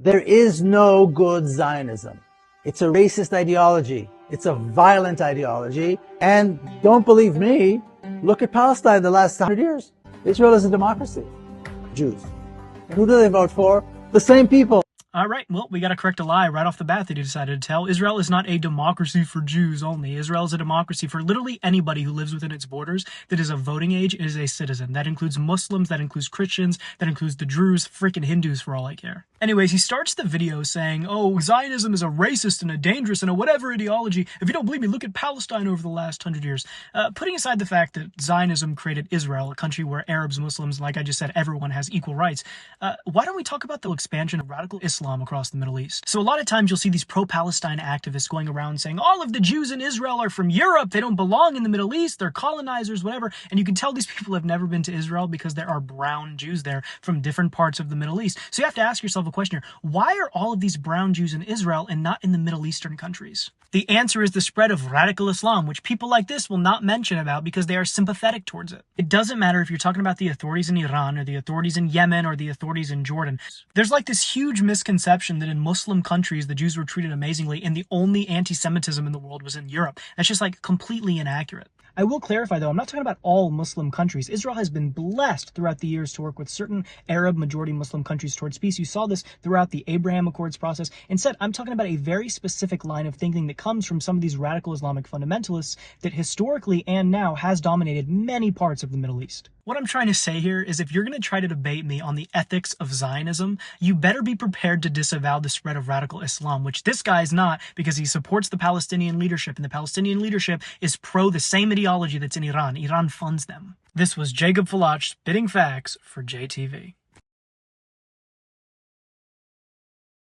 There is no good Zionism. It's a racist ideology. It's a violent ideology. And don't believe me, look at Palestine the last 100 years. Israel is a democracy. Jews. And who do they vote for? The same people. All right, well, we got to correct a lie right off the bat that he decided to tell. Israel is not a democracy for Jews only. Israel is a democracy for literally anybody who lives within its borders that is of voting age and is a citizen. That includes Muslims, that includes Christians, that includes the Druze, freaking Hindus for all I care. Anyways, he starts the video saying, oh, Zionism is a racist and a dangerous and a whatever ideology. If you don't believe me, look at Palestine over the last 100 years. Putting aside the fact that Zionism created Israel, a country where Arabs, Muslims, like I just said, everyone has equal rights, why don't we talk about the expansion of radical Islam across the Middle East? So a lot of times you'll see these pro-Palestine activists going around saying all of the Jews in Israel are from Europe, they don't belong in the Middle East, they're colonizers, whatever. And you can tell these people have never been to Israel because there are brown Jews there from different parts of the Middle East. So you have to ask yourself a question here. Why are all of these brown Jews in Israel and not in the Middle Eastern countries? The answer is the spread of radical Islam, which people like this will not mention about because they are sympathetic towards it. It doesn't matter if you're talking about the authorities in Iran or the authorities in Yemen or the authorities in Jordan. There's like this huge misconception that in Muslim countries, the Jews were treated amazingly and the only anti-Semitism in the world was in Europe. That's just like completely inaccurate. I will clarify though, I'm not talking about all Muslim countries. Israel has been blessed throughout the years to work with certain Arab majority Muslim countries towards peace. You saw this throughout the Abraham Accords process. Instead, I'm talking about a very specific line of thinking that comes from some of these radical Islamic fundamentalists that historically and now has dominated many parts of the Middle East. What I'm trying to say here is if you're going to try to debate me on the ethics of Zionism, you better be prepared to disavow the spread of radical Islam, which this guy's not because he supports the Palestinian leadership, and the Palestinian leadership is pro the same ideology that's in Iran. Iran funds them. This was Jacob Falach spitting facts for JTV.